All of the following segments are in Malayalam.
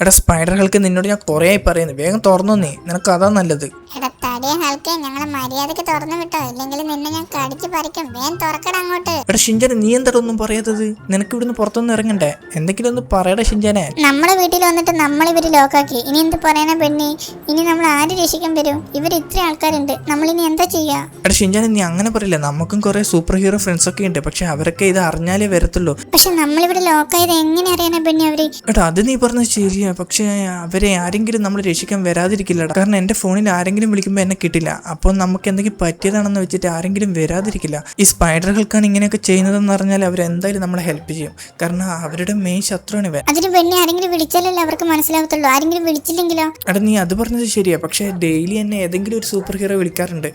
എടാ സ്പൈഡറുകൾക്ക് നിന്നോട് ഞാൻ കുറേ ആയി പറയുന്നു, വേഗം തുറന്നു നീ, നിനക്ക് അതാ നല്ലത്. എടാ തടിയ ഹൽക്കെ, ഞങ്ങളെ മര്യാദക്ക് തുറന്നു വിട്ടോ, ഇല്ലെങ്കിൽ നിന്നെ ഞാൻ കടിച്ചു പറിക്കും. വേഗം തുറക്കട അങ്ങോട്ട്. എടാ ഷിൻജാനെ, നീ എന്താ ഒന്നും പറയാത്തത്? നിനക്ക് ഇവിടുന്ന് പുറത്തൊന്നും ഇറങ്ങണ്ടേ? എന്തെങ്കിലും ഒന്ന് പറയടാ ഷിൻജാനെ. നമ്മളെ വീട്ടിൽ വന്നിട്ട് നമ്മളിവര് ലോക്കാക്കി, ഇനി എന്ത് പറയാനാ പെണ്ണി? ഇനി നമ്മൾ ആര് രക്ഷിക്കാൻ വരും? ഇവർ ഇത്ര ആൾക്കാരുണ്ട്, നമ്മളിനി എന്താ ചെയ്യാ? എടാ ഷിൻജാനെ, നീ അങ്ങനെ പറയില്ല. നമുക്കും കുറെ സൂപ്പർ ഹീറോ ഫ്രണ്ട്സ് ഒക്കെ ഉണ്ട്, പക്ഷെ അവരൊക്കെ ഇത് അറിഞ്ഞാലേ വരത്തുള്ളൂ. പക്ഷെ നമ്മളിവിടെ ലോക്കായത് എങ്ങനെ അറിയാനാ പെണ്ണി അവര്? എടാ അത് നീ പറഞ്ഞത് ശരിയാ, പക്ഷെ അവരെ ആരെങ്കിലും നമ്മൾ രക്ഷിക്കാൻ വരാതിരിക്കില്ലടാ. കാരണം എന്റെ ഫോണിൽ ആരെങ്കിലും വിളിക്കുമ്പോൾ എന്നെ കിട്ടില്ല. അപ്പോൾ നമുക്ക് എന്തെങ്കിലും പറ്റിയതാണെന്ന് വെച്ചിട്ട് ആരെങ്കിലും വരാതിരിക്കില്ല. ഈ സ്പൈഡറുകൾക്കാണ് ഇങ്ങനെയൊക്കെ ചെയ്യുന്നതെന്ന് പറഞ്ഞാൽ അവരെന്തായാലും നമ്മളെ ഹെൽപ്പ് ചെയ്യും. കാരണം അവരുടെ മെയിൻ ശത്രുവാണ് ഇവൻ. അതിന് പെണ്ണി ആരെങ്കിലും വിളിച്ചാലല്ലേ അവർക്ക് മനസ്സിലാകത്തുള്ളൂ. ആരെങ്കിലും വിളിച്ചില്ലെങ്കിലോ? എടാ നീ അത് പറഞ്ഞത് ശരിയാ, പക്ഷേ ഡെയിലി എന്നെ ഏതെങ്കിലും ഒരു സൂപ്പർ ഹീറോ വിളിക്കാറുണ്ട്.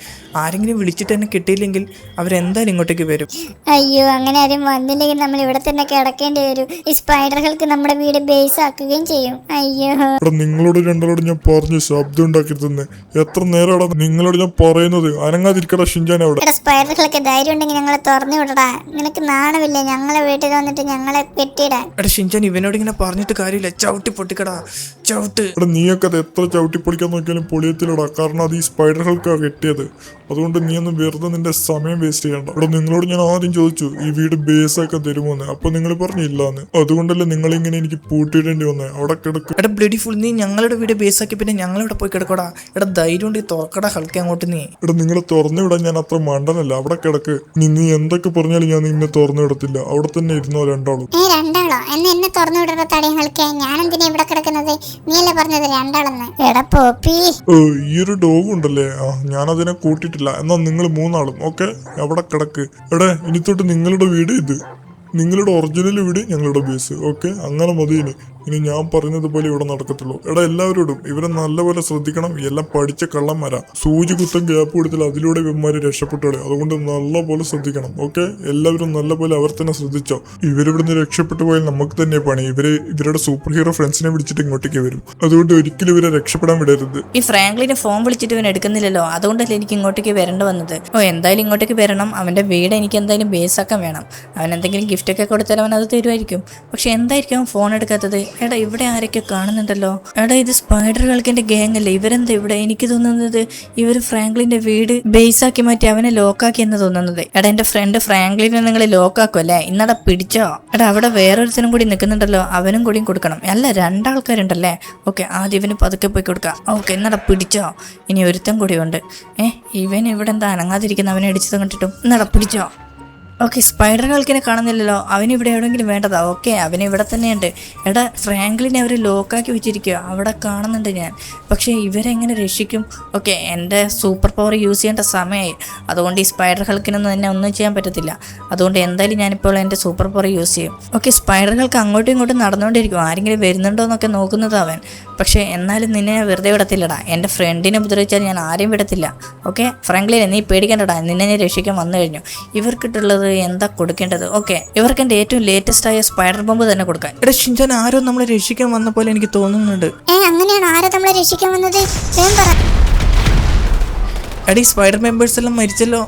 ആരെങ്കിലും വിളിച്ചിട്ട് എന്നെ കിട്ടിയില്ലെങ്കിൽ അവരെന്തായാലും ഇങ്ങോട്ടേക്ക് വരും. അയ്യോ, അങ്ങനെ ആരും വന്നില്ലെങ്കിൽ നമ്മൾ ഇവിടെ തന്നെ കിടക്കേണ്ടി വരും. ഈ സ്പൈഡറുകൾക്ക് നമ്മുടെ വീട് ബേസ് ആക്കുകയും ചെയ്യും. അയ്യോ, നിങ്ങളോട് രണ്ടാളോട് ഞാൻ പറഞ്ഞ് ശബ്ദം ഉണ്ടാക്കരുതെന്ന് എത്ര നേരമാണ് നിങ്ങളോട് ഞാൻ പറയുന്നത്? അനങ്ങാതിരിക്കടാ ഷിൻജാൻ അവിടെ. എടാ സ്പൈഡറുകളൊക്കെ ധൈര്യം ഉണ്ടെങ്കിൽ ഞങ്ങളെ തുറന്നു വിടടാ. നിനക്ക് നാണമില്ലേ ഞങ്ങളെ വീട്ടിൽ വന്നിട്ട് ഞങ്ങളെ കെട്ടിയിടാൻ? എടാ ഷിൻജാൻ, ഇവനോട് ഇങ്ങനെ പറഞ്ഞിട്ട് കാര്യമില്ല, ചവിട്ടി പൊട്ടിക്കടാ, ചവിട്ട്. എടാ നീയൊക്കെ അത് എത്ര ചവിട്ടി പൊളിക്കാൻ നോക്കിയാലും പൊളിയത്തിലടാ, കാരണം അത് ഈ സ്പൈഡറുകൾക്കാണ് കെട്ടിയത്. അതുകൊണ്ട് നീ ഒന്ന് വെറുതെ നിന്റെ സമയം വേസ്റ്റ് ചെയ്യണ്ട. എടാ നിങ്ങളോട് ഞാൻ ആദ്യം ചോദിച്ചു ഈ വീട് ബേസാക്കാൻ തരുമോന്ന്, അപ്പൊ നിങ്ങൾ പറഞ്ഞില്ലാന്ന്. അതുകൊണ്ടല്ലേ നിങ്ങളിങ്ങനെ എനിക്ക് പൂട്ടിയിടേണ്ടി വന്നേ. അവിടെ കിടക്കും. എടാ ബ്ലഡിഫുൾ, നീ ഞങ്ങളുടെ വീട് ബേസാക്കി പിന്നെ ഞങ്ങളിവിടെ പോയി കിടക്കടാ. എടാ ധൈര്യം ഉണ്ട്, തുറക്കടാ ഹൽക്കെ അങ്ങോട്ട് നീ. എടാ നിങ്ങളെ തുറന്നു വിടാൻ ഞാൻ അത്ര മണ്ടനല്ല. അവിടെ കിടക്ക്. നീ എന്തൊക്കെ പറഞ്ഞാലും ഞാൻ നിന്നെ തുറന്നു വിടത്തില്ല. അവിടെ തന്നെ ഇരുന്നോ രണ്ടാളും. രണ്ടാളോ? എന്നെ തുറന്നു വിടടാ തടി ഹൽക്കെ. ഞാൻ എന്തിനാ ഇവിടെ കിടക്കുന്നത്? നീയല്ലേ പറഞ്ഞത് രണ്ടാളെന്ന്. എടാ പോപ്പി, ഈ ഒരു ഡോഗ് ഉണ്ടല്ലേ, ഞാനതിനെ കൂട്ടിട്ടില്ല. എന്നാ നിങ്ങൾ മൂന്നാളും ഓക്കെ അവിടെ കിടക്ക്. എടാ ഇനി തൊട്ട് നിങ്ങളുടെ വീട് ഇത്, നിങ്ങളുടെ ഒറിജിനൽ വീട് ഞങ്ങളുടെ ബേസ്. ഓക്കെ, അങ്ങനെ മതി. ഇനി ഞാൻ പറയുന്നത് പോലെ ഇവിടെ നടക്കത്തുള്ളൂ. എടാ എല്ലാവരോടും ഇവരെ നല്ലപോലെ ശ്രദ്ധിക്കണം. എല്ലാം പഠിച്ച കള്ളന്മാരാ. സൂചി കുത്തം ഗ്യാപ്പ് കൊടുത്താൽ അതിലൂടെ ഇവന്മാര് രക്ഷപ്പെട്ടോളെ. അതുകൊണ്ട് നല്ലപോലെ ശ്രദ്ധിക്കണം. ഓക്കെ, എല്ലാവരും നല്ലപോലെ അവർ തന്നെ ശ്രദ്ധിച്ചോ. ഇവരിവിടുന്ന് രക്ഷപ്പെട്ടു പോയാൽ നമുക്ക് തന്നെ പണി. ഇവരുടെ സൂപ്പർ ഹീറോ ഫ്രണ്ട്സിനെ വിളിച്ചിട്ട് ഇങ്ങോട്ടേക്ക് വരും. അതുകൊണ്ട് ഒരിക്കലും ഇവരെ രക്ഷപ്പെടാൻ വിടരുത്. ഈ ഫ്രാങ്ക്ലിനെ ഫോൺ വിളിച്ചിട്ട് ഇവൻ എടുക്കുന്നില്ലല്ലോ, അതുകൊണ്ടല്ലേ എനിക്ക് ഇങ്ങോട്ടേക്ക് വരേണ്ടി വന്നത്. എന്തായാലും ഇങ്ങോട്ടേക്ക് വരണം. അവന്റെ വീട് എനിക്ക് എന്തായാലും ബേസാക്കാൻ വേണം. അവൻ എന്തെങ്കിലും ഗിഫ്റ്റ് ഒക്കെ കൊടുത്താൽ അവൻ അത് തരുമായിരിക്കും. പക്ഷെ എന്തായിരിക്കും അവൻ ഫോൺ എടുക്കാത്തത്? എടാ ഇവിടെ ആരൊക്കെ കാണുന്നുണ്ടല്ലോ. എടാ ഇത് സ്പൈഡറുകൾക്കിന്റെ ഗ്യാങ് അല്ലേ? ഇവരെന്താ ഇവിടെ? എനിക്ക് തോന്നുന്നത് ഇവർ ഫ്രാങ്ക്ലിന്റെ വീട് ബേസാക്കി മാറ്റി അവനെ ലോക്കാക്കി എന്ന് തോന്നുന്നത്. എടാ എന്റെ ഫ്രണ്ട് ഫ്രാങ്ക്ലിനെ നിങ്ങൾ ലോക്കാക്കും അല്ലേ? ഇന്നടാ പിടിച്ചോ. എടാ അവിടെ വേറൊരുത്തനും കൂടി നിൽക്കുന്നുണ്ടല്ലോ, അവനും കൂടിയും കൊടുക്കണം. അല്ല രണ്ടാൾക്കാരുണ്ടല്ലേ. ഓക്കെ, ആദ്യം ഇവന് പതുക്കെ പോയി കൊടുക്കാം. ഓക്കെ, ഇന്നടാ പിടിച്ചോ. ഇനി ഒരുത്തൻ കൂടി ഉണ്ട്. ഇവൻ ഇവിടെ എന്താ അനങ്ങാതിരിക്കുന്ന? അവനെ അടിച്ചത് കണ്ടിട്ടും ഇന്നടാ പിടിച്ചോ. ഓക്കെ, സ്പൈഡറുകൾക്കിനെ കാണുന്നില്ലല്ലോ. അവനിവിടെ എവിടെയെങ്കിലും വേണ്ടതാ. ഓക്കെ, അവനിവിടെ തന്നെയുണ്ട്. എടാ ഫ്രാങ്ക്ലിനെ അവർ ലോക്കാക്കി വെച്ചിരിക്കുക, അവിടെ കാണുന്നുണ്ട് ഞാൻ. പക്ഷേ ഇവരെങ്ങനെ രക്ഷിക്കും? ഓക്കെ, എൻ്റെ സൂപ്പർ പവർ യൂസ് ചെയ്യേണ്ട സമയമായി. അതുകൊണ്ട് ഈ സ്പൈഡറുകൾക്കിനൊന്നും എന്നെ ഒന്നും ചെയ്യാൻ പറ്റത്തില്ല. അതുകൊണ്ട് എന്തായാലും ഞാനിപ്പോൾ എൻ്റെ സൂപ്പർ പവർ യൂസ് ചെയ്യും. ഓക്കെ, സ്പൈഡറുകൾക്ക് അങ്ങോട്ടും ഇങ്ങോട്ടും നടന്നുകൊണ്ടിരിക്കും. ആരെങ്കിലും വരുന്നുണ്ടോ എന്നൊക്കെ നോക്കുന്നത് അവൻ. പക്ഷേ എന്നാലും നിന്നെ ഞാൻ വെറുതെ വിടത്തില്ലടാ. എൻ്റെ ഫ്രണ്ടിനെ ഉപദ്രവിച്ചാൽ ഞാൻ ആരെയും വിടത്തില്ല. ഓക്കെ ഫ്രാങ്ക്ലിനെ, നീ പേടിക്കണ്ടടാ. നിന്നെ ഞാൻ രക്ഷിക്കാൻ വന്നു കഴിഞ്ഞു. ഇവർക്കിട്ടുള്ളത് എന്താ കൊടുക്കേണ്ടത്? ഓക്കെ, ഇവർക്ക് എൻ്റെ ഏറ്റവും ലേറ്റസ്റ്റ് ആയ സ്പൈഡർ ബോംബ് തന്നെ കൊടുക്കാൻ. എടാ ഷിൻജാൻ, ആരോ നമ്മളെ രക്ഷിക്കാൻ വന്ന പോലെ എനിക്ക് തോന്നുന്നുണ്ട്. അങ്ങനെയാണ്? ആരോ നമ്മളെ രക്ഷിക്കാൻ വന്നത്? എടാ ഈ സ്പൈഡർ മെമ്പേഴ്സ് എല്ലാം മരിച്ചല്ലോ.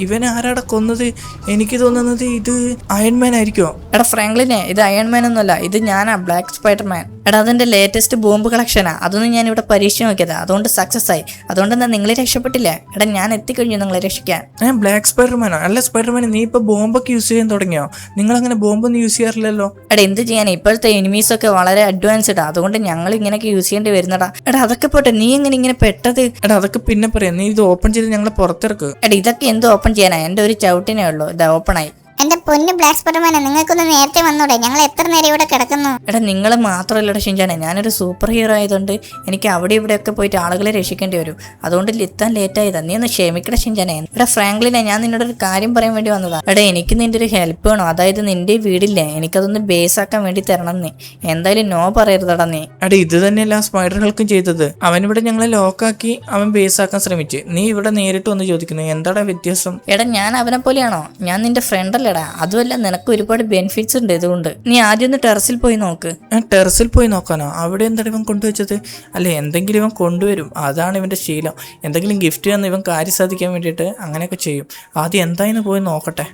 ഇവനെ ആരാടാ കൊന്നത്? എനിക്ക് തോന്നുന്നത് ഇത് അയൺമാൻ ആയിരിക്കുമോ? എടാ ഫ്രാങ്ക്ലിനെ, ഇത് അയൺമാൻ ഒന്നുമല്ല, ഇത് ഞാനാ, ബ്ലാക്ക് സ്പൈഡർമാൻ. എടാ അതെന്റെ ലേറ്റസ്റ്റ് ബോംബ് കളക്ഷനാ. അതൊന്നും ഞാൻ ഇവിടെ പരീക്ഷ നോക്കിയതാ, അതുകൊണ്ട് സക്സസ് ആയി. അതുകൊണ്ട് എന്താ നിങ്ങൾ രക്ഷപ്പെട്ടില്ലേ? എടാ ഞാൻ എത്തിക്കഴിഞ്ഞു നിങ്ങളെ രക്ഷിക്കാൻ. ബ്ലാക്ക് സ്പൈഡർമാനോ? അല്ല സ്പൈഡർമാൻ, നീ ഇപ്പൊ ബോംബൊക്കെ യൂസ് ചെയ്യാൻ തുടങ്ങിയോ? നിങ്ങൾ അങ്ങനെ ബോംബൊന്നും യൂസ് ചെയ്യാറില്ലല്ലോ. എടാ എന്ത് ചെയ്യാൻ, ഇപ്പോഴത്തെ എനിമീസ് ഒക്കെ വളരെ അഡ്വാൻസ്ഡാ. അതുകൊണ്ട് ഞങ്ങൾ ഇങ്ങനെയൊക്കെ യൂസ് ചെയ്യേണ്ടി വരുന്നടാ. എടാ അതൊക്കെ പോട്ടെ, നീ എങ്ങനെ ഇങ്ങനെ പെട്ടത്? എടാ അതൊക്കെ പിന്നെ പറയാം. നീ ഇത് ഓപ്പൺ ചെയ്ത് ഞങ്ങളെ പുറത്തിറക്ക്. എടാ ഇതൊക്കെ എന്ത് ഓപ്പൺ ചെയ്യാനാ? എൻ്റെ ഒരു ചവിട്ടിനേ ഉള്ളൂ, ഇത് ഓപ്പൺ ആയി. എന്റെ പൊന്ന് ബ്ലാക്ക് സ്പൈഡർമാനെ, നിങ്ങൾക്കൊന്ന് നേരത്തെ വന്നൂടെ? ഞങ്ങൾ എത്ര നേരം ഇവിടെ കിടക്കുന്നു. എടാ നിങ്ങൾ മാത്രമല്ലടാ ഷിൻജാനെ, ഞാനൊരു സൂപ്പർ ഹീറോ ആയതുകൊണ്ട് എനിക്ക് അവിടെ ഇവിടെയൊക്കെ പോയിട്ട് ആളുകളെ രക്ഷിക്കേണ്ടി വരും. അതുകൊണ്ട് എത്താൻ ലേറ്റ് ആയതാ. നീ ഒന്ന് ക്ഷമിക്കട ഷിൻജാനെ. എടാ ഫ്രാങ്ക്ലിനെ, ഞാൻ നിന്നോട് ഒരു കാര്യം പറയാൻ വേണ്ടി വന്നതാ. എടാ എനിക്ക് നിന്റെ ഒരു ഹെൽപ്പ് വേണം. അതായത് നിന്റെ വീടില്ലേ, എനിക്കതൊന്ന് ബേസ് ആക്കാൻ വേണ്ടി തരണം നീ. എന്തായാലും നോ പറയരുതടാ നീ. എടാ ഇത് തന്നെയല്ല സ്പൈഡറുകൾക്കും ചെയ്തത്. അവനിവിടെ ഞങ്ങളെ ലോക്കാക്കി അവൻ ബേസ് ആക്കാൻ ശ്രമിച്ചു. നീ ഇവിടെ നേരിട്ട് വന്ന് ചോദിക്കുന്നു, എന്താടാ വ്യത്യാസം? എടാ ഞാൻ അവനെ പോലെയാണോ? ഞാൻ നിന്റെ ഫ്രണ്ട് അല്ലേടാ. അതുമല്ല നിനക്ക് ഒരുപാട് ബെനിഫിറ്റ്സ് ഉണ്ട്. ഇതുകൊണ്ട് നീ ആദ്യം ഒന്ന് ടെറസിൽ പോയി നോക്ക്. ടെറസിൽ പോയി നോക്കാനോ? അവിടെ എന്താണ് ഇവൻ കൊണ്ടുവച്ചത്? അല്ലെ എന്തെങ്കിലും ഇവൻ കൊണ്ടുവരും, അതാണ് ഇവന്റെ ശീലം. എന്തെങ്കിലും ഗിഫ്റ്റ് തന്ന് ഇവൻ കാര്യം സാധിക്കാൻ വേണ്ടിയിട്ട് അങ്ങനെയൊക്കെ ചെയ്യും. ആദ്യം എന്തായെന്ന് പോയി നോക്കട്ടെ.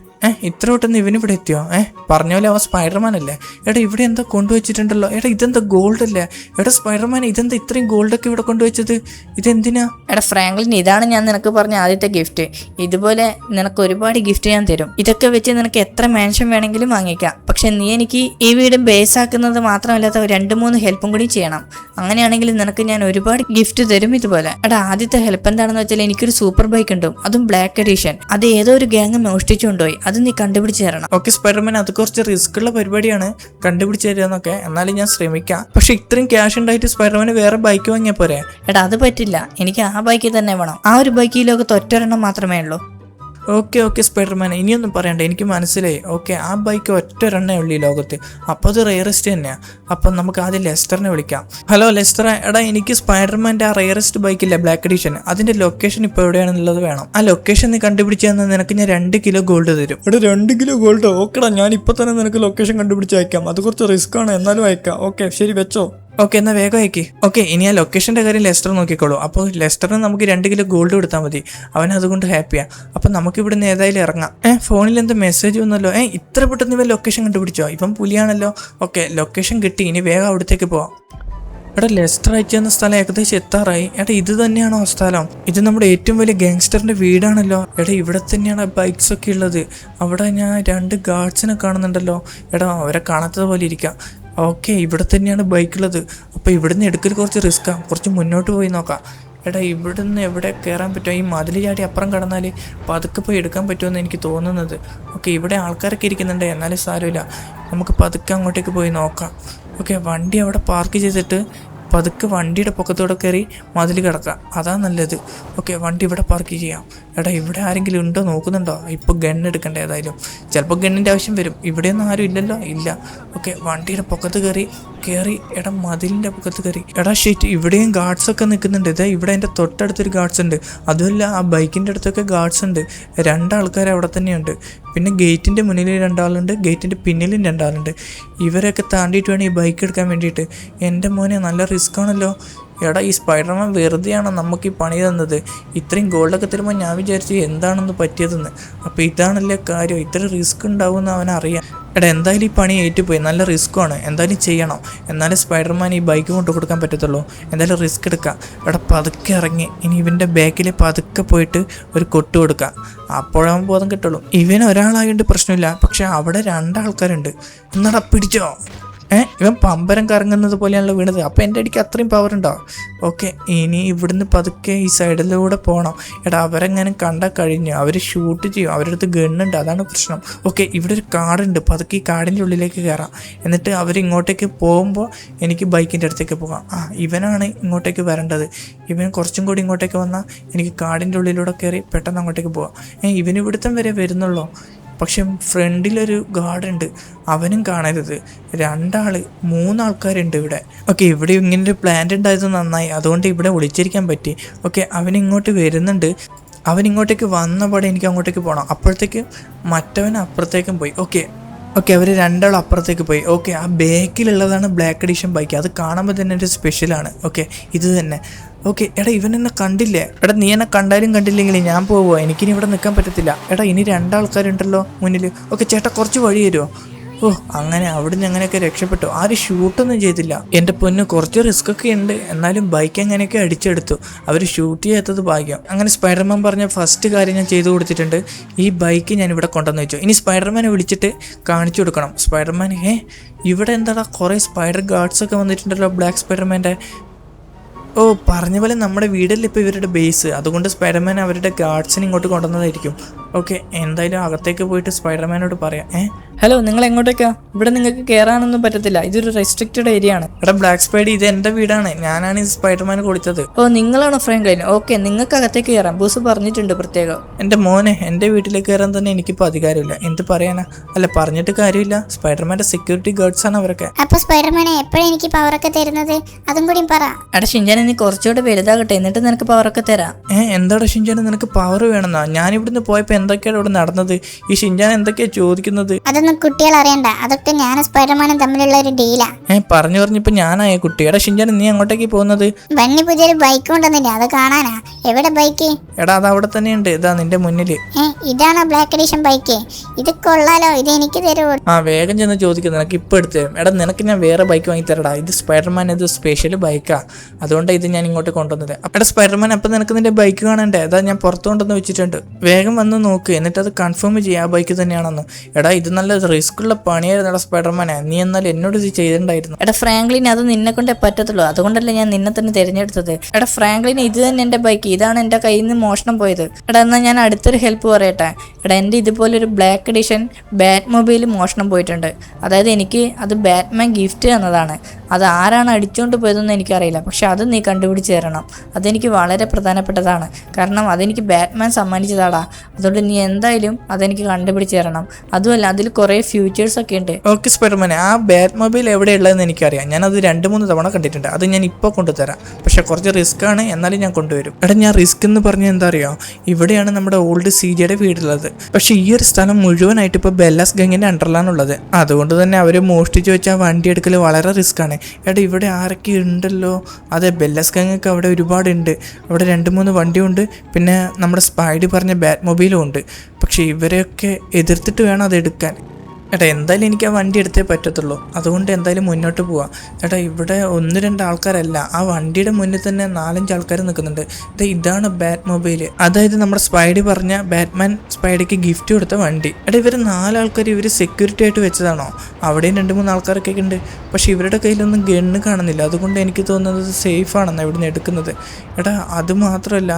ഇത്ര പെട്ടെന്ന് ഇവനിവിടെ എത്തിയോ? പറഞ്ഞ പോലെ അവൻ സ്പൈഡർമാൻ അല്ലേ? എടാ ഇവിടെ എന്താ കൊണ്ടുവച്ചിട്ടുണ്ടല്ലോ? എടാ ഇതെന്താ ഗോൾഡ് അല്ലേ? എടാ സ്പൈഡർമാൻ ഇതെന്താ ഇത്രയും ഗോൾഡൊക്കെ ഇവിടെ കൊണ്ടുവച്ചത്? ഇതെന്തിനാ? എടാ ഫ്രാങ്ക്ലിൻ, ഇതാണ് ഞാൻ നിനക്ക് പറഞ്ഞ ആദ്യത്തെ ഗിഫ്റ്റ്. ഇതുപോലെ നിനക്ക് ഒരുപാട് ഗിഫ്റ്റ് ഞാൻ തരും. ഇതൊക്കെ വെച്ച് നിനക്ക് എത്ര മാൻഷൻ വേണമെങ്കിലും വാങ്ങിക്കാം. പക്ഷെ നീ എനിക്ക് ഈ വീട് ബേസ് ആക്കുന്നത് മാത്രമല്ലാത്ത 2-3 ഹെൽപ്പും കൂടി ചെയ്യണം. അങ്ങനെയാണെങ്കിൽ നിനക്ക് ഞാൻ ഒരുപാട് ഗിഫ്റ്റ് തരും ഇതുപോലെ. എടാ ആദ്യത്തെ ഹെൽപ്പ് എന്താണെന്ന് വെച്ചാൽ എനിക്കൊരു സൂപ്പർ ബൈക്ക് ഉണ്ട്, അതും ബ്ലാക്ക് എഡിഷൻ. അത് ഏതോ ഒരു ഗ്യാങ് മോഷ്ടിച്ചു കൊണ്ടുപോയി. അത് നീ കണ്ടുപിടിച്ച് തരണം. ഓക്കെ സ്പൈഡർമാൻ, അത് കുറച്ച് റിസ്ക് ഉള്ള പരിപാടിയാണ് കണ്ടുപിടിച്ച് തരാന്നൊക്കെ. എന്നാലും ഞാൻ ശ്രമിക്കാം. പക്ഷെ ഇത്രയും ക്യാഷ് ഉണ്ടായിട്ട് സ്പൈഡർമാന് വേറെ ബൈക്ക് വാങ്ങിയാൽ പോരെ? എടാ അത് പറ്റില്ല, എനിക്ക് ആ ബൈക്ക് തന്നെ വേണം. ആ ഒരു ബൈക്ക് ഈ ലോകത്ത് ഒറ്റൊരെണ്ണം മാത്രമേ ഉള്ളൂ. ഓക്കെ സ്പൈഡർമാൻ, ഇനിയൊന്നും പറയണ്ട, എനിക്ക് മനസ്സിലായി. ഓക്കെ, ആ ബൈക്ക് ഒറ്റ ഒരെണ്ണേ ഉള്ളൂ ഈ ലോകത്ത്. അപ്പോൾ അത് റെയറസ്റ്റ് തന്നെയാണ്. അപ്പം നമുക്ക് ആദ്യം ലെസ്റ്ററിനെ വിളിക്കാം. ഹലോ ലെസ്റ്റർ, എടാ എനിക്ക് സ്പൈഡർമാൻ്റെ ആ റെയറസ്റ്റ് ബൈക്കില്ലേ ബ്ലാക്ക് എഡിഷൻ, അതിൻ്റെ ലൊക്കേഷൻ ഇപ്പോൾ എവിടെയാണെന്നുള്ളത് വേണം. ആ ലൊക്കേഷൻ നീ കണ്ടുപിടിച്ച് തന്നാൽ നിനക്ക് ഞാൻ 2 കിലോ ഗോൾഡ് തരും. എടാ 2 കിലോ ഗോൾഡ്? ഓക്കെടാ, ഞാൻ ഇപ്പോൾ തന്നെ നിനക്ക് ലൊക്കേഷൻ കണ്ടുപിടിച്ച് അയക്കാം. അത് കുറച്ച് റിസ്ക് ആണ്, എന്നാലും അയക്കാം. ഓക്കെ ശരി, വെച്ചോ. ഓക്കെ എന്നാൽ വേഗം അയക്കി. ഓക്കെ, ഇനി ആ ലൊക്കേഷൻ്റെ കാര്യം ലെസ്റ്റർ നോക്കിക്കോളൂ. അപ്പോൾ ലെസ്റ്ററിന് നമുക്ക് 2 കിലോ ഗോൾഡ് കൊടുത്താൽ മതി. അവൻ അതുകൊണ്ട് ഹാപ്പിയാണ്. അപ്പം നമുക്ക് ഇവിടുന്ന് ഏതായാലും ഇറങ്ങാം. ഫോണിൽ എന്താ മെസ്സേജ് വന്നല്ലോ? ഇത്ര പെട്ടെന്ന് ഇവൻ ലൊക്കേഷൻ കണ്ടുപിടിച്ചോ? ഇപ്പം പുലിയാണല്ലോ. ഓക്കെ, ലൊക്കേഷൻ കിട്ടി. ഇനി വേഗം അവിടത്തേക്ക് പോവാം. എടാ ലെസ്റ്റർ അയച്ചു തന്ന സ്ഥലം ഏകദേശം എത്താറായി. എടാ ഇത് തന്നെയാണോ ആ സ്ഥലം? ഇത് നമ്മുടെ ഏറ്റവും വലിയ ഗാങ്സ്റ്ററിന്റെ വീടാണല്ലോ. എടാ ഇവിടെ തന്നെയാണ് ബൈക്സ് ഒക്കെ ഉള്ളത്. അവിടെ ഞാൻ 2 ഗാർഡ്സിനെ കാണുന്നുണ്ടല്ലോ. എടാ അവരെ കാണാത്തത് പോലെ ഇരിക്കാം. ഓക്കെ, ഇവിടെ തന്നെയാണ് ബൈക്കുള്ളത്. അപ്പോൾ ഇവിടുന്ന് എടുക്കൽ കുറച്ച് റിസ്ക്കാണ്. കുറച്ച് മുന്നോട്ട് പോയി നോക്കാം. എടാ ഇവിടുന്ന് എവിടെ കയറാൻ പറ്റുമോ? ഈ മതിൽ ചാടി അപ്പുറം കടന്നാൽ പതുക്കെ പോയി എടുക്കാൻ പറ്റുമെന്ന് എനിക്ക് തോന്നുന്നത്. ഓക്കെ, ഇവിടെ ആൾക്കാരൊക്കെ ഇരിക്കുന്നുണ്ട്, എന്നാലും സാരമില്ല, നമുക്ക് പതുക്കെ അങ്ങോട്ടേക്ക് പോയി നോക്കാം. ഓക്കെ, വണ്ടി അവിടെ പാർക്ക് ചെയ്തിട്ട് പതുക്കെ വണ്ടിയുടെ പൊക്കത്തോടെ കയറി മതിൽ കിടക്കാം, അതാ നല്ലത്. ഓക്കെ, വണ്ടി ഇവിടെ പാർക്ക് ചെയ്യാം. എടാ ഇവിടെ ആരെങ്കിലും ഉണ്ടോ നോക്കുന്നുണ്ടോ? ഇപ്പോൾ ഗണ്ണ് എടുക്കണ്ട ഏതായാലും. ചിലപ്പോൾ ഗണ്ണിൻ്റെ ആവശ്യം വരും. ഇവിടെയൊന്നും ആരും ഇല്ലല്ലോ. ഇല്ല. ഓക്കെ, വണ്ടിയുടെ പൊക്കത്ത് കയറി എടാ മതിലിൻ്റെ പൊക്കത്ത് കയറി. എടാ ഷീറ്റ്, ഇവിടെയും ഗാർഡ്സൊക്കെ നിൽക്കുന്നുണ്ട്. ഇതാ ഇവിടെ എൻ്റെ തൊട്ടടുത്തൊരു ഗാർഡ്സ് ഉണ്ട്. അതുമല്ല ആ ബൈക്കിൻ്റെ അടുത്തൊക്കെ ഗാർഡ്സ് ഉണ്ട്. 2 ആൾക്കാർ അവിടെ തന്നെയുണ്ട്. പിന്നെ ഗേറ്റിൻ്റെ മുന്നിൽ 2 ആളുണ്ട്, ഗേറ്റിൻ്റെ പിന്നിലും 2 ആളുണ്ട്. ഇവരൊക്കെ താണ്ടിയിട്ട് വേണം ഈ ബൈക്ക് എടുക്കാൻ വേണ്ടിയിട്ട്. എൻ്റെ മോനെ നല്ല റിസ്ക് ആണല്ലോ. എടാ ഈ സ്പൈഡർമാൻ വെറുതെയാണ് നമുക്ക് ഈ പണി തന്നത്. ഇത്രയും ഗോൾഡൊക്കെ തരുമ്പോൾ ഞാൻ വിചാരിച്ചു എന്താണെന്ന് പറ്റിയതെന്ന്. അപ്പോൾ ഇതാണല്ലേ കാര്യം, ഇത്ര റിസ്ക് ഉണ്ടാവുമെന്ന് അവനറിയാം. എടാ എന്തായാലും ഈ പണി ഏറ്റുപോയി, നല്ല റിസ്ക്കുമാണ്, എന്തായാലും ചെയ്യണം. എന്നാലും സ്പൈഡർമാൻ ഈ ബൈക്ക് കൊണ്ടു കൊടുക്കാൻ പറ്റത്തുള്ളൂ. എന്തായാലും റിസ്ക് എടുക്കാം. എടാ പതുക്കെ ഇറങ്ങി ഇനി ഇവൻ്റെ ബാക്കിൽ പതുക്കെ പോയിട്ട് ഒരു കൊട്ട് കൊടുക്കാം. അപ്പോഴാകുമ്പോൾ ബോധം കിട്ടുള്ളൂ. ഇവൻ ഒരാളായതുകൊണ്ട് പ്രശ്നമില്ല, പക്ഷെ അവിടെ 2 ആൾക്കാരുണ്ട്. എന്നാടാ പിടിച്ചോ? ഇവൻ പമ്പരം കറങ്ങുന്നത് പോലെയാണല്ലോ വീണത്. അപ്പോൾ എൻ്റെ അടിക്ക് അത്രയും പവർ ഉണ്ടോ? ഓക്കെ, ഇനി ഇവിടുന്ന് പതുക്കെ ഈ സൈഡിലൂടെ പോകണം. എടാ അവരെങ്ങനെ കണ്ടാൽ കഴിഞ്ഞു, അവർ ഷൂട്ട് ചെയ്യും. അവരുടെ അടുത്ത് ഗണ്ണുണ്ട്, അതാണ് പ്രശ്നം. ഓക്കെ, ഇവിടെ ഒരു കാടുണ്ട്, പതുക്കെ ഈ കാടിൻ്റെ ഉള്ളിലേക്ക് കയറാം. എന്നിട്ട് അവരിങ്ങോട്ടേക്ക് പോകുമ്പോൾ എനിക്ക് ബൈക്കിൻ്റെ അടുത്തേക്ക് പോകാം. ഇവനാണ് ഇങ്ങോട്ടേക്ക് വരേണ്ടത്. ഇവൻ കുറച്ചും കൂടി ഇങ്ങോട്ടേക്ക് വന്നാൽ എനിക്ക് കാടിൻ്റെ ഉള്ളിലൂടെ കയറി പെട്ടെന്ന് അങ്ങോട്ടേക്ക് പോകാം. ഇവൻ ഇവിടുത്തെ വരെ വരുന്നുള്ളൂ. പക്ഷെ ഫ്രണ്ടിലൊരു ഗാർഡുണ്ട്, അവനും കാണരുത്. 3 ആൾക്കാരുണ്ട് ഇവിടെ. ഓക്കെ, ഇവിടെ ഇങ്ങനൊരു പ്ലാന്റ് ഉണ്ടായത് നന്നായി, അതുകൊണ്ട് ഇവിടെ ഒളിച്ചിരിക്കാൻ പറ്റി. ഓക്കെ, അവനിങ്ങോട്ട് വരുന്നുണ്ട്. അവനിങ്ങോട്ടേക്ക് വന്നപാടെ എനിക്ക് അങ്ങോട്ടേക്ക് പോകണം. അപ്പോഴത്തേക്ക് മറ്റവൻ അപ്പുറത്തേക്കും പോയി. ഓക്കെ, അവർ 2 ആളും അപ്പുറത്തേക്ക് പോയി. ഓക്കെ, ആ ബാക്കിലുള്ളതാണ് ബ്ലാക്ക് എഡിഷൻ ബൈക്ക്. അത് കാണുമ്പോൾ തന്നെ ഒരു സ്പെഷ്യലാണ്. ഓക്കെ, ഇത് തന്നെ. ഓക്കെ, എടാ ഇവൻ എന്നെ കണ്ടില്ലേ? എടാ നീ എന്നെ കണ്ടാലും കണ്ടില്ലെങ്കിൽ ഞാൻ പോവുക, എനിക്കിനി ഇവിടെ നിൽക്കാൻ പറ്റത്തില്ല. എടാ ഇനി 2 ആൾക്കാരുണ്ടല്ലോ മുന്നിൽ. ഓക്കെ ചേട്ടാ, കുറച്ച് വഴി തരുമോ? അങ്ങനെ അവിടുന്ന് അങ്ങനെയൊക്കെ രക്ഷപ്പെട്ടു. ആരും ഷൂട്ടൊന്നും ചെയ്തില്ല. എൻ്റെ പൊന്ന്, കുറച്ച് റിസ്ക് ഒക്കെ ഉണ്ട്, എന്നാലും ബൈക്ക് എങ്ങനെയൊക്കെ അടിച്ചെടുത്തു. അവർ ഷൂട്ട് ചെയ്യാത്തത് ഭാഗ്യം. അങ്ങനെ സ്പൈഡർമാൻ പറഞ്ഞ ഫസ്റ്റ് കാര്യം ഞാൻ ചെയ്തു കൊടുത്തിട്ടുണ്ട്. ഈ ബൈക്ക് ഞാൻ ഇവിടെ കൊണ്ടുവന്ന് വെച്ചു. ഇനി സ്പൈഡർമാനെ വിളിച്ചിട്ട് കാണിച്ചു കൊടുക്കണം. സ്പൈഡർമാൻ ഇവിടെ എന്താടാ കുറേ സ്പൈഡർ ഗാർഡ്സൊക്കെ വന്നിട്ടുണ്ടല്ലോ ബ്ലാക്ക് സ്പൈഡർമാൻ്റെ. പറഞ്ഞ പോലെ നമ്മുടെ വീടല്ലേ ഇപ്പോൾ ഇവരുടെ ബേസ്, അതുകൊണ്ട് സ്പൈഡർമാൻ അവരുടെ ഗാർഡ്സിനെ ഇങ്ങോട്ട് കൊണ്ടുവന്നതായിരിക്കും. ഓക്കെ, എന്തായാലും അകത്തേക്ക് പോയിട്ട് സ്പൈഡർമാനോട് പറയാം. ഹലോ, നിങ്ങൾ എങ്ങോട്ടേക്കാ? ഇവിടെ നിങ്ങൾക്ക് കയറാനൊന്നും പറ്റത്തില്ല, ഇതൊരു റെസ്ട്രിക്റ്റഡ് ഏരിയ ആണ്. എടാ ബ്ലാക്ക് സ്പൈഡി, ഇത് എൻ്റെ വീടാണ്, ഞാനാണ് ഈ സ്പൈഡർമാന് കൊടുത്തത്. നിങ്ങളാണോ ഫ്രാങ്ക്ലിൻ? ഓക്കെ, നിങ്ങൾക്ക് അകത്തേക്ക് കയറാം, ബോസ് പറഞ്ഞിട്ടുണ്ട് പ്രത്യേകം. എൻ്റെ മോനെ, എൻ്റെ വീട്ടിലേക്ക് കയറാൻ തന്നെ എനിക്കിപ്പോൾ അധികാരമില്ല. എന്ത് പറയാനാ? അല്ല പറഞ്ഞിട്ട് കാര്യമില്ല, സ്പൈഡർമാൻ്റെ സെക്യൂരിറ്റി ഗാർഡ്സ് ആണ് അവരൊക്കെ. അപ്പൊ സ്പൈഡർമാനെ എപ്പോഴാണ് എനിക്ക് പവറൊക്കെ തരുന്നത്? അതും കൂടി പറ. എടാ ഷിൻചാൻ, നീ കുറച്ചുകൂടെ വലുതാകട്ടെ, എന്നിട്ട് നിനക്ക് പവറൊക്കെ തരാം. എന്താടാ ഷിൻചാൻ, നിനക്ക് പവർ വേണമെന്നാ? ഞാൻ ഇവിടുന്ന് പോയപ്പോൾ എന്തൊക്കെയാണ് ഇവിടെ നടന്നത്? ഈ ഷിൻചാൻ എന്തൊക്കെയാണ് ചോദിക്കുന്നത്? അതൊന്നും കുട്ടികൾ അറിയണ്ട, അതൊക്കെ ഞാനും സ്പൈഡർമാനും തമ്മിലുള്ള ഒരു ഡീലാ. പറഞ്ഞിപ്പോ ഞാനായ കുട്ടി. എടാ ഷിൻചാൻ, നീ അങ്ങോട്ടേക്ക് പോകുന്നത്? ബണ്ണി പുതിയൊരു ബൈക്ക് കൊണ്ടുവന്നില്ല, അത് കാണാനാ. എവിടെ ബൈക്ക്? എടാ അത് അവിടെ തന്നെയുണ്ട്, ഇതാ നിന്റെ മുന്നിൽ. ഇതാണോ ബ്ലാക്ക് എഡിഷൻ ബൈക്ക്? ഇത് കൊള്ളാലോ, ഇത് എനിക്ക് തരുമോ? വേഗം ചെന്ന് ചോദിക്കുന്നു, നിനക്ക് ഇപ്പൊ എടുത്തു തരും. എടാ നിനക്ക് ഞാൻ വേറെ ബൈക്ക് വാങ്ങി തരടാ. ഇത് സ്പൈഡർമാൻ, ഇത് സ്പെഷ്യൽ ബൈക്കാ, അതുകൊണ്ട് ഇത് ഞാൻ ഇങ്ങോട്ട് കൊണ്ടുവന്നത്. എടാ സ്പൈഡർമാൻ, അപ്പൊ നിനക്ക് നിന്റെ ബൈക്ക് കാണണ്ടേ? അതാ ഞാൻ പുറത്തു കൊണ്ടുവന്ന് വെച്ചിട്ടുണ്ട്, വേഗം വന്ന് നോക്ക്, എന്നിട്ട് അത് കൺഫേം ചെയ്യാം ആ ബൈക്ക് തന്നെയാണെന്ന്. എടാ ഇത് നല്ല റിസ്ക് ഉള്ള പണിയായിരുന്നു എടാ സ്പൈഡർമാനെ, നീ എന്നാൽ എന്നോട് ഇത് ചെയ്തിട്ടുണ്ടായിരുന്നു. എടാ ഫ്രാങ്ക്ലിൻ, അത് നിന്നെ കൊണ്ടേ പറ്റത്തുള്ളൂ, അതുകൊണ്ടല്ലേ ഞാൻ നിന്നെ തന്നെ തിരഞ്ഞെടുത്തത്. എടാ ഫ്രാങ്ക്ലിൻ, ഇത് തന്നെ എൻ്റെ ബൈക്ക്, ഇതാണ് എൻ്റെ കയ്യിൽ നിന്ന് മോഷണം പോയത്. എടാ എന്നാൽ ഞാൻ അടുത്തൊരു ഹെൽപ്പ് പറയട്ടെ. എടാ എൻ്റെ ഇതുപോലൊരു ബ്ലാക്ക് എഡിഷൻ ബാറ്റ് മൊബൈൽ മോഷണം പോയിട്ടുണ്ട്. അതായത് എനിക്ക് അത് ബാറ്റ്മാൻ ഗിഫ്റ്റ് തന്നതാണ്. അത് ആരാണ് അടിച്ചുകൊണ്ട് പോയതെന്ന് എനിക്കറിയില്ല, പക്ഷെ അത് നീ കണ്ടുപിടിച്ച് തരണം. അതെനിക്ക് വളരെ പ്രധാനപ്പെട്ടതാണ്, കാരണം അതെനിക്ക് ബാറ്റ്മാൻ സമ്മാനിച്ചതാടാ. അതുകൊണ്ട് നീ എന്തായാലും അതെനിക്ക് കണ്ടുപിടിച്ച് തരണം. അതുമല്ല അതിൽ കുറേ ഫ്യൂച്ചേഴ്സ് ഒക്കെ ഉണ്ട്. ഓക്കെ സ്പൈഡർമാനെ, ആ ബാറ്റ് മൊബൈൽ എവിടെയുള്ളതെന്ന് എനിക്കറിയാം, ഞാനത് 2-3 തവണ കണ്ടിട്ടുണ്ട്. അത് ഞാൻ ഇപ്പോൾ കൊണ്ടുതരാം, പക്ഷെ കുറച്ച് റിസ്ക് ആണ്, എന്നാലും ഞാൻ കൊണ്ടുവരും. എടാ ഞാൻ റിസ്ക് എന്ന് പറഞ്ഞാൽ എന്താ അറിയാം, ഇവിടെയാണ് നമ്മുടെ ഓൾഡ് CJയുടെ വീടുള്ളത്. പക്ഷെ ഈ ഒരു സ്ഥലം മുഴുവനായിട്ട് ഇപ്പോൾ ബെല്ലാസ് ഗാങ്ങിന്റെ അണ്ടറിലാണുള്ളത്. അതുകൊണ്ട് തന്നെ അവർ മോഷ്ടിച്ച് വെച്ച വണ്ടി എടുക്കൽ വളരെ റിസ്ക് ആണ്. എടാ ഇവിടെ ആരൊക്കെ ഉണ്ടല്ലോ? അതെ, ബെല്ലാസ് ഗാങ്ങൊക്കെ അവിടെ ഒരുപാടുണ്ട്. അവിടെ 2-3 വണ്ടിയുണ്ട്, പിന്നെ നമ്മുടെ സ്പൈഡി പറഞ്ഞ ബാറ്റ് മൊബൈലും ഉണ്ട്. പക്ഷെ ഇവരെയൊക്കെ എതിർത്തിട്ട് വേണം അത് എടുക്കാൻ. എടാ എന്തായാലും എനിക്ക് ആ വണ്ടി എടുത്തേ പറ്റത്തുള്ളൂ, അതുകൊണ്ട് എന്തായാലും മുന്നോട്ട് പോവാം. എടാ ഇവിടെ 1-2 ആൾക്കാരല്ല, ആ വണ്ടിയുടെ മുന്നിൽ തന്നെ 4-5 ആൾക്കാർ നിൽക്കുന്നുണ്ട്. ഇതാണ് ബാറ്റ് മൊബൈൽ, അതായത് നമ്മുടെ സ്പൈഡി പറഞ്ഞ ബാറ്റ്മാൻ സ്പൈഡിക്ക് ഗിഫ്റ്റ് കൊടുത്ത വണ്ടി. എടാ ഇവർ 4 ആൾക്കാർ ഇവർ സെക്യൂരിറ്റി ആയിട്ട് വെച്ചതാണോ? അവിടെയും 2-3 ആൾക്കാരൊക്കെ ഉണ്ട്, പക്ഷെ ഇവരുടെ കയ്യിലൊന്നും ഗണ്ണ് കാണുന്നില്ല. അതുകൊണ്ട് എനിക്ക് തോന്നുന്നത് സേഫ് ആണെന്നാണ് ഇവിടുന്ന് എടുക്കുന്നത്. എടാ അത് മാത്രമല്ല,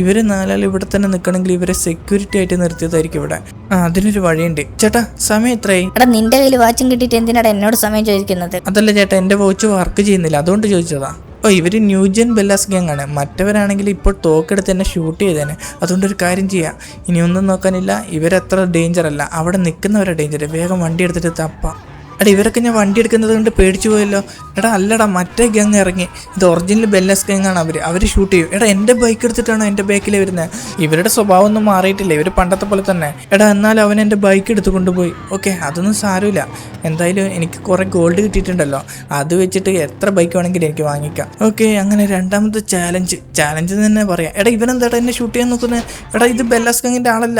ഇവർ 4 ആൾ ഇവിടെ തന്നെ നിൽക്കണമെങ്കിൽ ഇവരെ സെക്യൂരിറ്റി ആയിട്ട് നിർത്തിയതായിരിക്കും ഇവിടെ. അതിനൊരു വഴിയുണ്ട്. ചേട്ടാ സമയം എത്രയായി? എടാ നിന്റെ കയ്യിൽ വാച്ചും കിട്ടിയിട്ട് എന്തിനാണ് എന്നോട് സമയം ചോദിക്കുന്നത്? അതല്ല ചേട്ടാ, എൻ്റെ വാച്ച് വർക്ക് ചെയ്യുന്നില്ല, അതുകൊണ്ട് ചോദിച്ചതാ. ഇവര് ന്യൂജൻ ബെല്ലാസ് ഗ്യാങ് ആണ്. മറ്റവരാണെങ്കിൽ ഇപ്പോൾ തോക്കെടുത്ത് എന്നെ ഷൂട്ട് ചെയ്തേനെ. അതുകൊണ്ടൊരു കാര്യം ചെയ്യാം, ഇനിയൊന്നും നോക്കാനില്ല, ഇവരത്ര ഡേഞ്ചർ അല്ല, അവിടെ നിൽക്കുന്നവരെ ഡേഞ്ചർ. വേഗം വണ്ടി എടുത്തിട്ട് തപ്പാം. എടാ ഇവരൊക്കെ ഞാൻ വണ്ടി എടുക്കുന്നത് കൊണ്ട് പേടിച്ചു പോയല്ലോ. എടാ അല്ലടാ, മറ്റേ ഗ്യാങ് ഇറങ്ങി, ഇത് ഒറിജിനൽ ബെല്ലാസ് ഗ്യാങ് ആണ്. അവർ ഷൂട്ട് ചെയ്യും. എടാ എൻ്റെ ബൈക്ക് എടുത്തിട്ടാണോ എൻ്റെ ബാക്കിൽ വരുന്നത്? ഇവരുടെ സ്വഭാവം ഒന്നും മാറിയിട്ടില്ല, ഇവർ പണ്ടത്തെ പോലെ തന്നെ. എടാ എന്നാലും അവൻ എൻ്റെ ബൈക്ക് എടുത്ത് കൊണ്ടുപോയി. ഓക്കെ, അതൊന്നും സാരമില്ല, എന്തായാലും എനിക്ക് കുറേ ഗോൾഡ് കിട്ടിയിട്ടുണ്ടല്ലോ, അത് വെച്ചിട്ട് എത്ര ബൈക്ക് വേണമെങ്കിലും എനിക്ക് വാങ്ങിക്കാം. ഓക്കെ, അങ്ങനെ രണ്ടാമത്തെ ചാലഞ്ച് തന്നെ പറയാം. എടാ ഇവനെന്താടാ എന്നെ ഷൂട്ട് ചെയ്യാൻ നോക്കുന്നത്? എടാ ഇത് ബെല്ലാസ് ഗ്യാങ്ങിൻ്റെ ആളല്ല.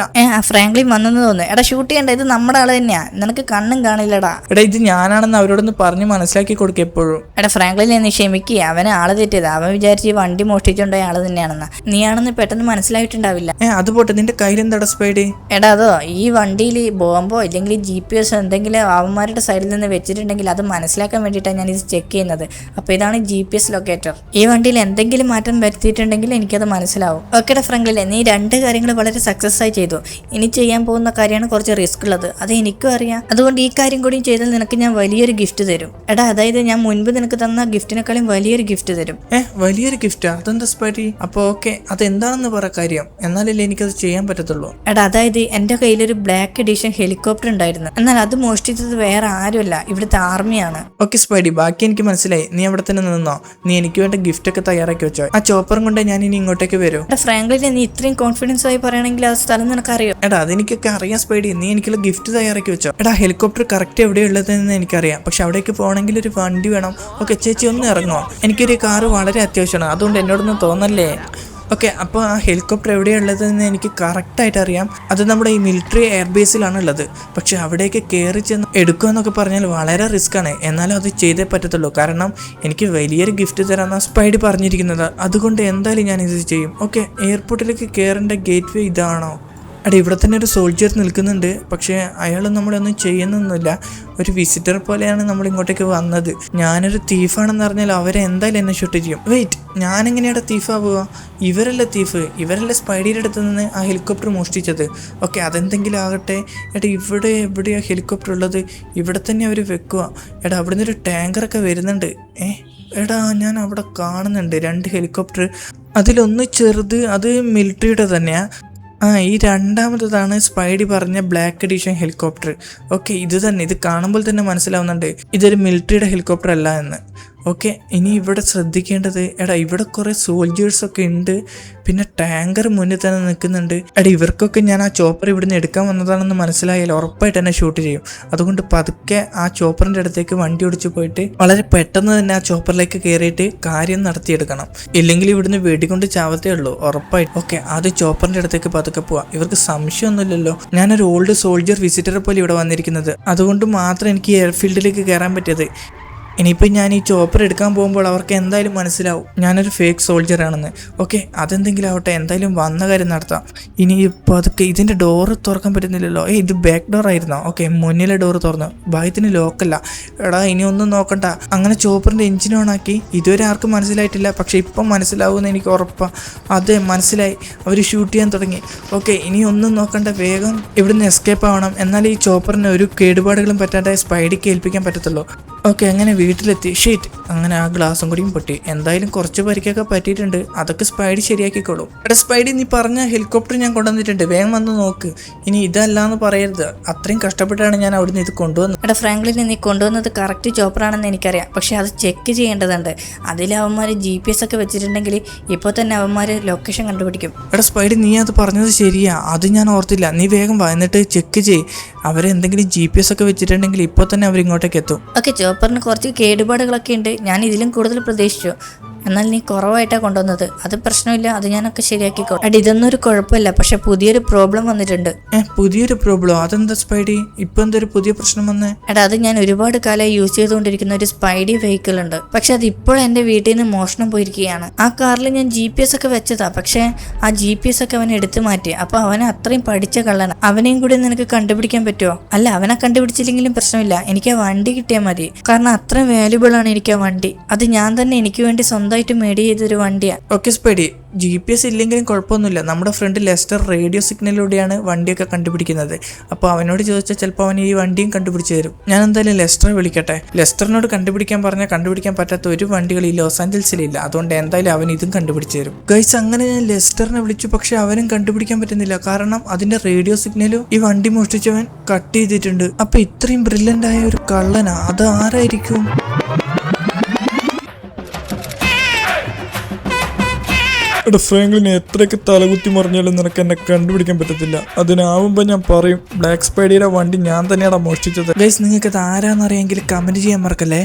ഫ്രാങ്ക്ലിൻ വന്നെന്ന് തോന്നുന്നു. എടാ ഷൂട്ട് ചെയ്യണ്ട, ഇത് നമ്മുടെ ആള് തന്നെയാ, നിനക്ക് കണ്ണും കാണില്ലടാ. എടാ ഇത് ഞാനാണെന്ന് അവരോടൊന്ന് പറഞ്ഞ് മനസ്സിലാക്കി കൊടുക്കുക എപ്പോഴും. എടാ ഫ്രാങ്ക്ലിൻ നീ ക്ഷമിക്കുക, അവനെ ആള് തെറ്റിയത്. അവൻ വിചാരിച്ച് ഈ വണ്ടി മോഷ്ടിച്ചുകൊണ്ടായ ആള് തന്നെയാണെന്ന്. നീയാണെന്ന് പെട്ടെന്ന് മനസ്സിലായിട്ടുണ്ടാവില്ല. അത് പോട്ടെ, നിന്റെ കയ്യിലെന്താടാ സ്പൈഡി? എടാ അതോ, ഈ വണ്ടിയിൽ ബോംബോ ഇല്ലെങ്കിൽ GPS എന്തെങ്കിലും അവന്മാരുടെ സൈഡിൽ നിന്ന് വെച്ചിട്ടുണ്ടെങ്കിൽ അത് മനസ്സിലാക്കാൻ വേണ്ടിയിട്ടാണ് ഞാൻ ഇത് ചെക്ക് ചെയ്യുന്നത്. അപ്പോൾ ഇതാണ് GPS ലൊക്കേറ്റർ. ഈ വണ്ടിയിൽ എന്തെങ്കിലും മാറ്റം വരുത്തിയിട്ടുണ്ടെങ്കിൽ എനിക്കത് മനസ്സിലാവും. ഓക്കെടാ ഫ്രാങ്ക്ലിൻ, നീ 2 കാര്യങ്ങൾ വളരെ സക്സസ് ആയി ചെയ്തു. ഇനി ചെയ്യാൻ പോകുന്ന കാര്യമാണ് കുറച്ച് റിസ്ക് ഉള്ളത്, അത് എനിക്കും അറിയാം. അതുകൊണ്ട് ഈ കാര്യം കൂടി ചെയ്താൽ നിനക്ക് ഞാൻ വലിയൊരു ഗിഫ്റ്റ് തരും. എടാ അതായത് ഞാൻ മുൻപ് നിനക്ക് തന്ന ഗിഫ്റ്റിനെക്കാളും വലിയൊരു ഗിഫ്റ്റ് തരും. വലിയൊരു ഗിഫ്റ്റാ? അതെന്താ സ്പൈഡി? അപ്പോൾ ഓക്കെ, അതെന്താണെന്ന് പറ കാര്യം, എന്നാലല്ലേ എനിക്കത് ചെയ്യാൻ പറ്റത്തുള്ളൂ. എടാ അതായത് എൻ്റെ കയ്യിലൊരു ബ്ലാക്ക് എഡിഷൻ ഹെലികോപ്റ്റർ ഉണ്ടായിരുന്നു, എന്നാൽ അത് മോഷ്ടിച്ചത് വേറെ ആരുമല്ല, ഇവിടുത്തെ ആർമിയാണ്. ഓക്കെ സ്പൈഡി, ബാക്കി എനിക്ക് മനസ്സിലായി. നീ അവിടെ തന്നെ നിന്നോ, നീ എനിക്ക് വേണ്ട ഗിഫ്റ്റ് ഒക്കെ തയ്യാറാക്കി വെച്ചോ. ആ ചോപ്പറും കൊണ്ട് ഞാൻ ഇനി ഇങ്ങോട്ടേക്ക് വരും. എടാ ഫ്രാങ്ക്ലിൻ, നീ ഇത്രയും കോൺഫിഡൻസ് ആയി പറയുകയാണെങ്കിൽ ആ സ്ഥലം നിനക്കറിയോ? എടാ അതെനിക്കൊക്കെ അറിയാം സ്പൈഡി, നീ എനിക്കുള്ള ഗിഫ്റ്റ് തയ്യാറാക്കി വെച്ചോ. എടാ ഹെലികോപ്റ്റർ കറക്റ്റ് എവിടെയുള്ളതെന്ന് എനിക്കറിയാം, പക്ഷെ അവിടേക്ക് പോകണമെങ്കിൽ ഒരു വണ്ടി വേണം. ഓക്കെ ചേച്ചി ഒന്ന് ഇറങ്ങോ, എനിക്കൊരു കാറ് വളരെ അത്യാവശ്യമാണ്, അതുകൊണ്ട് എന്നോടൊന്നും തോന്നല്ലേ. ഓക്കെ, അപ്പോൾ ആ ഹെലികോപ്റ്റർ എവിടെയുള്ളതെന്ന് എനിക്ക് കറക്റ്റായിട്ട് അറിയാം. അത് നമ്മുടെ ഈ മിലിറ്ററി എയർബേസിലാണ് ഉള്ളത്. പക്ഷെ അവിടേക്ക് കയറി ചെന്ന് എടുക്കുക എന്നൊക്കെ പറഞ്ഞാൽ വളരെ റിസ്ക്കാണ്. എന്നാലും അത് ചെയ്തേ പറ്റത്തുള്ളൂ, കാരണം എനിക്ക് വലിയൊരു ഗിഫ്റ്റ് തരാമെന്നാണ് സ്പൈഡി പറഞ്ഞിരിക്കുന്നത്. അതുകൊണ്ട് എന്തായാലും ഞാൻ ഇത് ചെയ്യും. ഓക്കെ, എയർപോർട്ടിലേക്ക് കയറേണ്ട ഗേറ്റ് വേ ഇതാണോ? എടാ ഇവിടെ തന്നെ ഒരു സോൾജിയർ നിൽക്കുന്നുണ്ട്, പക്ഷേ അയാൾ നമ്മളൊന്നും ചെയ്യുന്നൊന്നുമില്ല. ഒരു വിസിറ്റർ പോലെയാണ് നമ്മൾ ഇങ്ങോട്ടേക്ക് വന്നത്. ഞാനൊരു തീഫാണെന്ന് പറഞ്ഞാൽ അവരെ എന്തായാലും എന്നെ ഷൂട്ട് ചെയ്യും. വെയിറ്റ്, ഞാനെങ്ങനെയാണ് തീഫാവുക? ഇവരല്ലേ തീഫ്, ഇവരല്ലേ സ്പൈഡിയുടെ അടുത്ത് നിന്ന് ആ ഹെലികോപ്റ്റർ മോഷ്ടിച്ചത്. ഓക്കെ, അതെന്തെങ്കിലും ആകട്ടെ. എടാ ഇവിടെ എവിടെയാണ് ഹെലികോപ്റ്റർ ഉള്ളത്? ഇവിടെ തന്നെ അവർ വെക്കുക. എടാ അവിടെ നിന്നൊരു ടാങ്കറൊക്കെ വരുന്നുണ്ട്. എടാ ഞാൻ അവിടെ കാണുന്നുണ്ട് 2 ഹെലികോപ്റ്റർ. അതിലൊന്ന് ചെറുത്, അത് മിലിറ്ററിയുടെ തന്നെയാണ്. ഈ രണ്ടാമതാണ് സ്പൈഡി പറഞ്ഞ ബ്ലാക്ക് എഡിഷൻ ഹെലികോപ്റ്റർ. ഓക്കെ, ഇത് തന്നെ, ഇത് കാണുമ്പോൾ തന്നെ മനസ്സിലാവുന്നുണ്ട് ഇതൊരു മിലിറ്ററിയുടെ ഹെലികോപ്റ്റർ അല്ല എന്ന്. ഓക്കെ, ഇനി ഇവിടെ ശ്രദ്ധിക്കേണ്ടത് എടാ ഇവിടെ കുറേ സോൾജേഴ്സൊക്കെ ഉണ്ട്, പിന്നെ ടാങ്കർ മുന്നിൽ തന്നെ നിൽക്കുന്നുണ്ട്. എടാ ഇവർക്കൊക്കെ ഞാൻ ആ ചോപ്പർ ഇവിടുന്ന് എടുക്കാൻ വന്നതാണെന്ന് മനസ്സിലായാൽ ഉറപ്പായിട്ട് എന്നെ ഷൂട്ട് ചെയ്യും. അതുകൊണ്ട് പതുക്കെ ആ ചോപ്പറിൻ്റെ അടുത്തേക്ക് വണ്ടി ഓടിച്ചു പോയിട്ട് വളരെ പെട്ടെന്ന് തന്നെ ആ ചോപ്പറിലേക്ക് കയറിയിട്ട് കാര്യം നടത്തിയെടുക്കണം. ഇല്ലെങ്കിൽ ഇവിടുന്ന് വെടികൊണ്ട് ചാവത്തേ ഉള്ളൂ ഉറപ്പായിട്ട്. ഓക്കെ, ആദ്യം ചോപ്പറിൻ്റെ അടുത്തേക്ക് പതുക്കെ പോവാം. ഇവർക്ക് സംശയമൊന്നുമില്ലല്ലോ ഞാനൊരു ഓൾഡ് സോൾജർ വിസിറ്ററെ പോലെ ഇവിടെ വന്നിരിക്കുന്നത്. അതുകൊണ്ട് മാത്രം എനിക്ക് എയർഫീൽഡിലേക്ക് കയറാൻ പറ്റിയത്. ഇനിയിപ്പോൾ ഞാൻ ഈ ചോപ്പർ എടുക്കാൻ പോകുമ്പോൾ അവർക്ക് എന്തായാലും മനസ്സിലാവും ഞാനൊരു ഫേക്ക് സോൾജർ ആണെന്ന്. ഓക്കെ, അതെന്തെങ്കിലും ആവട്ടെ, എന്തായാലും വന്ന കാര്യം നടത്താം. ഇനി ഇപ്പോൾ അതൊക്കെ ഇതിൻ്റെ ഡോറ് തുറക്കാൻ പറ്റുന്നില്ലല്ലോ. ഇത് ബാക്ക് ഡോർ ആയിരുന്നോ? ഓക്കെ, മുന്നിലെ ഡോറ് തുറന്നു. ഭാഗ്യത്തിന് ലോക്കല്ല. എടാ ഇനി ഒന്നും നോക്കണ്ട. അങ്ങനെ ചോപ്പറിൻ്റെ എഞ്ചിൻ ഓണാക്കി. ഇതുവരെ ആർക്കും മനസ്സിലായിട്ടില്ല, പക്ഷേ ഇപ്പം മനസ്സിലാവുമെന്ന് എനിക്ക് ഉറപ്പാണ്. അതെ മനസ്സിലായി, അവർ ഷൂട്ട് ചെയ്യാൻ തുടങ്ങി. ഓക്കെ, ഇനി ഒന്നും നോക്കണ്ട, വേഗം ഇവിടുന്ന് എസ്കേപ്പ് ആവണം. എന്നാൽ ഈ ചോപ്പറിന് ഒരു കേടുപാടുകളും പറ്റാതെ സ്പൈഡിക്ക് ഏൽപ്പിക്കാൻ പറ്റത്തുള്ളൂ. ഓക്കെ, അങ്ങനെ വീട്ടിലെത്തി. ഷീറ്റ്, അങ്ങനെ ആ ഗ്ലാസും കൂടിയും പൊട്ടി. എന്തായാലും കുറച്ച് പരിക്കൊക്കെ പറ്റിയിട്ടുണ്ട്, അതൊക്കെ സ്പൈഡി ശരിയാക്കിക്കോളും. എടാ സ്പൈഡി, നീ പറഞ്ഞ ഹെലികോപ്റ്റർ ഞാൻ കൊണ്ടുവന്നിട്ടുണ്ട്, വേഗം വന്ന് നോക്ക്. ഇനി ഇതല്ലാന്ന് പറയരുത്, അത്രയും കഷ്ടപ്പെട്ടാണ് ഞാൻ അവിടുന്ന് ഇത് കൊണ്ടുവന്നത്. എടാ ഫ്രാങ്ക്ലിൻ, നീ കൊണ്ടുവന്നത് കറക്റ്റ് ചോപ്പറാണെന്ന് എനിക്കറിയാം, പക്ഷെ അത് ചെക്ക് ചെയ്യേണ്ടതുണ്ട്. അതിൽ അവന്മാർ GPS ഒക്കെ വെച്ചിട്ടുണ്ടെങ്കിൽ ഇപ്പോൾ തന്നെ അവന്മാർ ലൊക്കേഷൻ കണ്ടുപിടിക്കും. എടാ സ്പൈഡി, നീ അത് പറഞ്ഞത് ശരിയാ, അത് ഞാൻ ഓർത്തില്ല. നീ വേഗം വാ, എന്നിട്ട് ചെക്ക് ചെയ്യ്. അവരെന്തെങ്കിലും GPS ഒക്കെ വെച്ചിട്ടുണ്ടെങ്കിൽ ഇപ്പോൾ തന്നെ അവരിങ്ങോട്ടേക്ക് എത്തും. ഓക്കെ, ചോപ്പറിന് കുറച്ച് കേടുപാടുകളൊക്കെ ഉണ്ട്. ഞാൻ ഇതിലും കൂടുതൽ പ്രതീക്ഷിച്ചു. എന്നാൽ നീ കുറവായിട്ടാണ് കൊണ്ടുവന്നത്. അത് പ്രശ്നമില്ല, അത് ഞാനൊക്കെ ശരിയാക്കിക്കോ. അടി ഇതൊന്നും ഒരു കുഴപ്പമില്ല, പക്ഷെ പുതിയൊരു പ്രോബ്ലം വന്നിട്ടുണ്ട്. പുതിയൊരു പ്രോബ്ലം? അതെന്താ സ്പൈഡി, ഇപ്പം എന്തൊരു പുതിയ പ്രശ്നം വന്നേ? എടാ അത് ഞാൻ ഒരുപാട് കാലമായി യൂസ് ചെയ്തുകൊണ്ടിരിക്കുന്ന ഒരു സ്പൈഡി വെഹിക്കിൾ ഉണ്ട്, പക്ഷെ അത് ഇപ്പോൾ എൻ്റെ വീട്ടിൽ നിന്ന് മോഷണം പോയിരിക്കുകയാണ്. ആ കാറിൽ ഞാൻ GPS ഒക്കെ വെച്ചതാ, പക്ഷേ ആ GPS ഒക്കെ അവൻ എടുത്തു മാറ്റി. അപ്പോൾ അവനെ അത്രയും പഠിച്ച കള്ളനാണ്. അവനെയും കൂടി നിനക്ക് കണ്ടുപിടിക്കാൻ പറ്റുമോ? അല്ല, അവനെ കണ്ടുപിടിച്ചില്ലെങ്കിലും പ്രശ്നമില്ല, എനിക്ക് ആ വണ്ടി കിട്ടിയാൽ മതി. കാരണം അത്രയും വാല്യുബിൾ ആണ് എനിക്ക് ആ വണ്ടി. അത് ഞാൻ തന്നെ എനിക്ക് വേണ്ടി സ്വന്തമായിട്ട് മേഡ് ചെയ്തൊരു വണ്ടിയാണ്. ഓക്കെ സ്പൈഡി, GPS ഇല്ലെങ്കിലും കുഴപ്പമൊന്നുമില്ല. നമ്മുടെ ഫ്രണ്ട് ലെസ്റ്റർ റേഡിയോ സിഗ്നലിലൂടെയാണ് വണ്ടിയൊക്കെ കണ്ടുപിടിക്കുന്നത്. അപ്പോൾ അവനോട് ചോദിച്ചാൽ ചിലപ്പോൾ അവൻ ഈ വണ്ടിയും കണ്ടുപിടിച്ച് തരും. ഞാൻ എന്തായാലും ലെസ്റ്ററെ വിളിക്കട്ടെ. ലെസ്റ്ററിനോട് കണ്ടുപിടിക്കാൻ പറഞ്ഞാൽ കണ്ടുപിടിക്കാൻ പറ്റാത്ത ഒരു വണ്ടികൾ ഈ ലോസ് ആഞ്ചൽസിലില്ല. അതുകൊണ്ട് എന്തായാലും അവൻ ഇതും കണ്ടുപിടിച്ച് തരും. ഗൈസ്, അങ്ങനെ ഞാൻ ലെസ്റ്ററിനെ വിളിച്ചു, പക്ഷെ അവനും കണ്ടുപിടിക്കാൻ പറ്റുന്നില്ല. കാരണം അതിന്റെ റേഡിയോ സിഗ്നലും ഈ വണ്ടി മോഷ്ടിച്ചവൻ കട്ട് ചെയ്തിട്ടുണ്ട്. അപ്പൊ ഇത്രയും ബ്രില്യൻ്റ് ആയ ഒരു കള്ളനാ, അത് ആരായിരിക്കും? എടാ ഫ്രാങ്ക്ലിനെ എത്രയൊക്കെ തലകുത്തി മറിഞ്ഞാലും നിനക്ക് എന്നെ കണ്ടുപിടിക്കാൻ പറ്റത്തില്ല. അതിനാവുമ്പോൾ ഞാൻ പറയും ബ്ലാക്ക് സ്പൈഡിയുടെ വണ്ടി ഞാൻ തന്നെയാണ് മോഷ്ടിച്ചത്. ഗൈസ്, നിങ്ങൾക്ക് ഇത് ആരാന്നറിയെങ്കിൽ കമന്റ് ചെയ്യാൻ മറക്കല്ലേ.